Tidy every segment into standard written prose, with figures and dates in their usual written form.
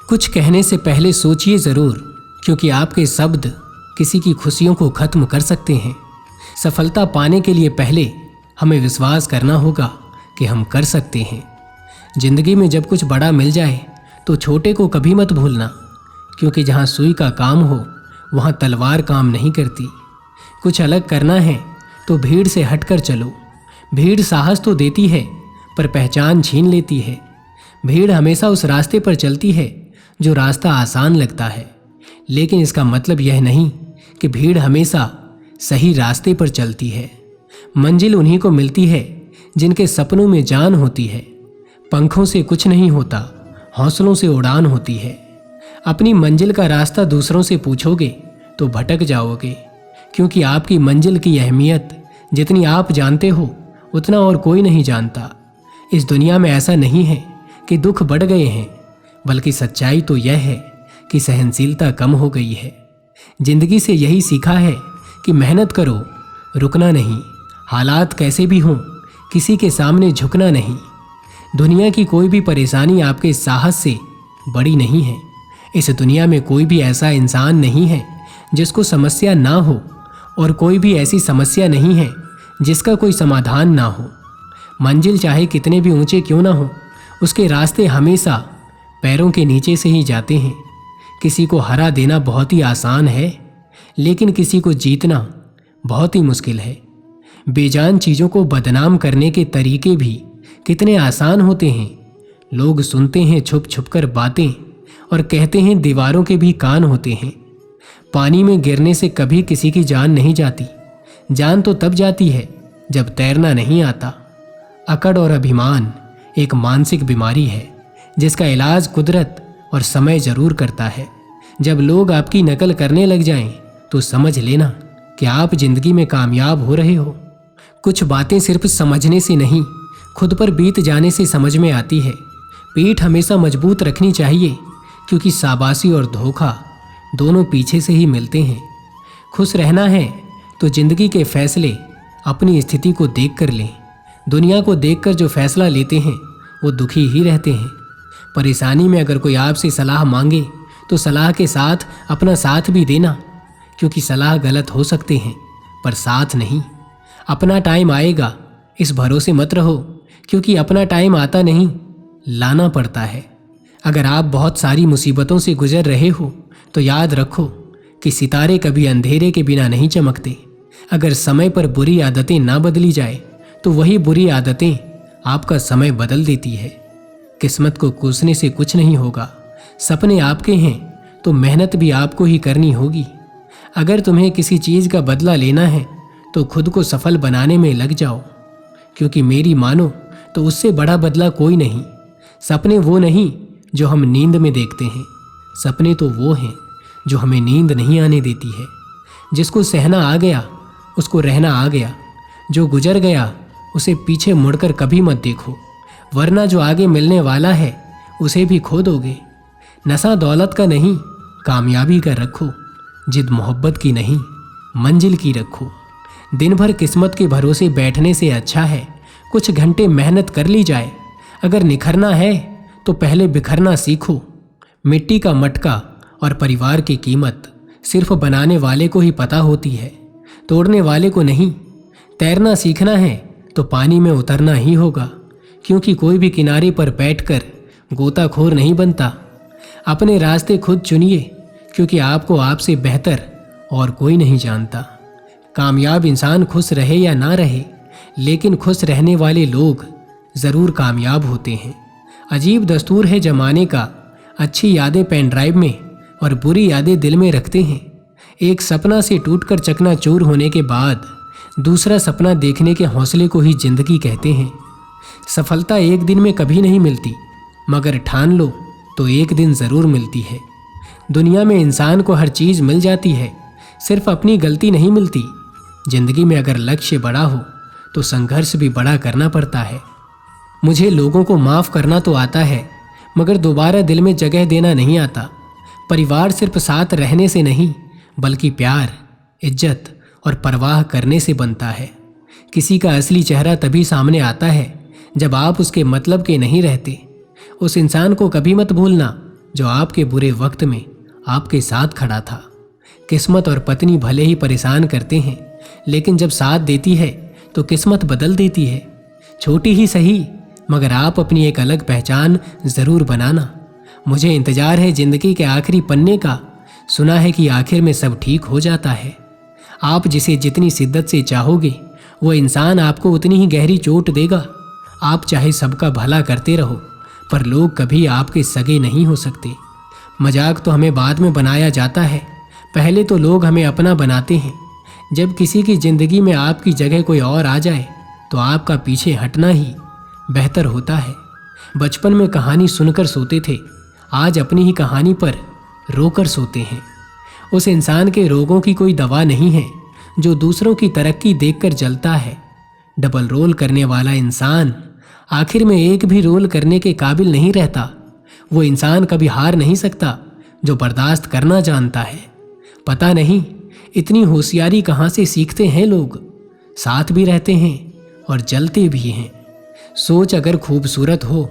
कुछ कहने से पहले सोचिए ज़रूर, क्योंकि आपके शब्द किसी की खुशियों को खत्म कर सकते हैं। सफलता पाने के लिए पहले हमें विश्वास करना होगा कि हम कर सकते हैं। जिंदगी में जब कुछ बड़ा मिल जाए तो छोटे को कभी मत भूलना, क्योंकि जहाँ सुई का काम हो वहाँ तलवार काम नहीं करती। कुछ अलग करना है तो भीड़ से हटकर चलो। भीड़ साहस तो देती है पर पहचान छीन लेती है। भीड़ हमेशा उस रास्ते पर चलती है जो रास्ता आसान लगता है, लेकिन इसका मतलब यह नहीं कि भीड़ हमेशा सही रास्ते पर चलती है। मंजिल उन्हीं को मिलती है जिनके सपनों में जान होती है। पंखों से कुछ नहीं होता, हौसलों से उड़ान होती है। अपनी मंजिल का रास्ता दूसरों से पूछोगे तो भटक जाओगे, क्योंकि आपकी मंजिल की अहमियत जितनी आप जानते हो उतना और कोई नहीं जानता। इस दुनिया में ऐसा नहीं है कि दुख बढ़ गए हैं, बल्कि सच्चाई तो यह है कि सहनशीलता कम हो गई है। जिंदगी से यही सीखा है कि मेहनत करो, रुकना नहीं। हालात कैसे भी हों, किसी के सामने झुकना नहीं। दुनिया की कोई भी परेशानी आपके साहस से बड़ी नहीं है। इस दुनिया में कोई भी ऐसा इंसान नहीं है जिसको समस्या ना हो, और कोई भी ऐसी समस्या नहीं है जिसका कोई समाधान ना हो। मंजिल चाहे कितने भी ऊंचे क्यों ना हो, उसके रास्ते हमेशा पैरों के नीचे से ही जाते हैं। किसी को हरा देना बहुत ही आसान है, लेकिन किसी को जीतना बहुत ही मुश्किल है। बेजान चीज़ों को बदनाम करने के तरीके भी कितने आसान होते हैं। लोग सुनते हैं छुप छुप कर बातें और कहते हैं दीवारों के भी कान होते हैं। पानी में गिरने से कभी किसी की जान नहीं जाती। जान तो तब जाती है जब तैरना नहीं आता। अकड़ और अभिमान एक मानसिक बीमारी है जिसका इलाज कुदरत और समय जरूर करता है। जब लोग आपकी नकल करने लग जाएं तो समझ लेना कि आप जिंदगी में कामयाब हो रहे हो। कुछ बातें सिर्फ समझने से नहीं, खुद पर बीत जाने से समझ में आती है। पीठ हमेशा मजबूत रखनी चाहिए, क्योंकि शाबाशी और धोखा दोनों पीछे से ही मिलते हैं। खुश रहना है तो जिंदगी के फैसले अपनी स्थिति को देख कर लें। दुनिया को देखकर जो फैसला लेते हैं वो दुखी ही रहते हैं। परेशानी में अगर कोई आपसे सलाह मांगे तो सलाह के साथ अपना साथ भी देना, क्योंकि सलाह गलत हो सकते हैं पर साथ नहीं। अपना टाइम आएगा इस भरोसे मत रहो, क्योंकि अपना टाइम आता नहीं, लाना पड़ता है। अगर आप बहुत सारी मुसीबतों से गुजर रहे हो तो याद रखो कि सितारे कभी अंधेरे के बिना नहीं चमकते। अगर समय पर बुरी आदतें ना बदली जाए तो वही बुरी आदतें आपका समय बदल देती है। किस्मत को कोसने से कुछ नहीं होगा। सपने आपके हैं तो मेहनत भी आपको ही करनी होगी। अगर तुम्हें किसी चीज़ का बदला लेना है तो खुद को सफल बनाने में लग जाओ, क्योंकि मेरी मानो तो उससे बड़ा बदला कोई नहीं। सपने वो नहीं जो हम नींद में देखते हैं, सपने तो वो हैं जो हमें नींद नहीं आने देती है। जिसको सहना आ गया उसको रहना आ गया। जो गुजर गया उसे पीछे मुड़कर कभी मत देखो, वरना जो आगे मिलने वाला है उसे भी खो दोगे। नशा दौलत का नहीं, कामयाबी का रखो। जिद मोहब्बत की नहीं, मंजिल की रखो। दिन भर किस्मत के भरोसे बैठने से अच्छा है कुछ घंटे मेहनत कर ली जाए। अगर निखरना है तो पहले बिखरना सीखो। मिट्टी का मटका और परिवार की कीमत सिर्फ बनाने वाले को ही पता होती है, तोड़ने वाले को नहीं। तैरना सीखना है तो पानी में उतरना ही होगा, क्योंकि कोई भी किनारे पर बैठकर गोताखोर नहीं बनता। अपने रास्ते खुद चुनिए, क्योंकि आपको आपसे बेहतर और कोई नहीं जानता। कामयाब इंसान खुश रहे या ना रहे, लेकिन खुश रहने वाले लोग ज़रूर कामयाब होते हैं। अजीब दस्तूर है जमाने का, अच्छी यादें पेन ड्राइव में और बुरी यादें दिल में रखते हैं। एक सपना से टूटकर चकनाचूर होने के बाद दूसरा सपना देखने के हौसले को ही जिंदगी कहते हैं। सफलता एक दिन में कभी नहीं मिलती, मगर ठान लो तो एक दिन ज़रूर मिलती है। दुनिया में इंसान को हर चीज़ मिल जाती है, सिर्फ अपनी गलती नहीं मिलती। जिंदगी में अगर लक्ष्य बड़ा हो तो संघर्ष भी बड़ा करना पड़ता है। मुझे लोगों को माफ़ करना तो आता है, मगर दोबारा दिल में जगह देना नहीं आता। परिवार सिर्फ साथ रहने से नहीं, बल्कि प्यार, इज्जत और परवाह करने से बनता है। किसी का असली चेहरा तभी सामने आता है जब आप उसके मतलब के नहीं रहते। उस इंसान को कभी मत भूलना जो आपके बुरे वक्त में आपके साथ खड़ा था। किस्मत और पत्नी भले ही परेशान करते हैं, लेकिन जब साथ देती है तो किस्मत बदल देती है। छोटी ही सही, मगर आप अपनी एक अलग पहचान ज़रूर बनाना। मुझे इंतज़ार है ज़िंदगी के आखिरी पन्ने का। सुना है कि आखिर में सब ठीक हो जाता है। आप जिसे जितनी शिद्दत से चाहोगे वो इंसान आपको उतनी ही गहरी चोट देगा। आप चाहे सबका भला करते रहो, पर लोग कभी आपके सगे नहीं हो सकते। मजाक तो हमें बाद में बनाया जाता है, पहले तो लोग हमें अपना बनाते हैं। जब किसी की ज़िंदगी में आपकी जगह कोई और आ जाए तो आपका पीछे हटना ही बेहतर होता है। बचपन में कहानी सुनकर सोते थे, आज अपनी ही कहानी पर रोकर सोते हैं। उस इंसान के रोगों की कोई दवा नहीं है जो दूसरों की तरक्की देखकर जलता है। डबल रोल करने वाला इंसान आखिर में एक भी रोल करने के काबिल नहीं रहता। वो इंसान कभी हार नहीं सकता जो बर्दाश्त करना जानता है। पता नहीं इतनी होशियारी कहाँ से सीखते हैं लोग। साथ भी रहते हैं और जलते भी हैं। सोच अगर खूबसूरत हो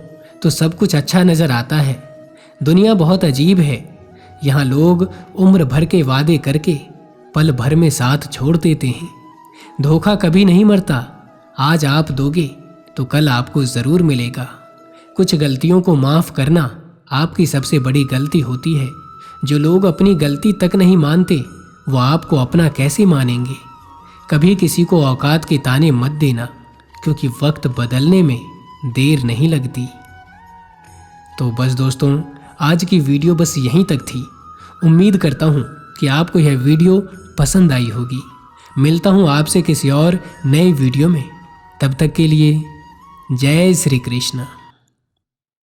तो सब कुछ अच्छा नजर आता है। दुनिया बहुत अजीब है, यहाँ लोग उम्र भर के वादे करके पल भर में साथ छोड़ देते हैं। धोखा कभी नहीं मरता, आज आप दोगे तो कल आपको ज़रूर मिलेगा। कुछ गलतियों को माफ़ करना आपकी सबसे बड़ी गलती होती है। जो लोग अपनी गलती तक नहीं मानते वो आपको अपना कैसे मानेंगे। कभी किसी को औकात के ताने मत देना, क्योंकि वक्त बदलने में देर नहीं लगती। तो बस दोस्तों, आज की वीडियो बस यहीं तक थी। उम्मीद करता हूँ कि आपको यह वीडियो पसंद आई होगी। मिलता हूँ आपसे किसी और नए वीडियो में। तब तक के लिए जय श्री कृष्ण।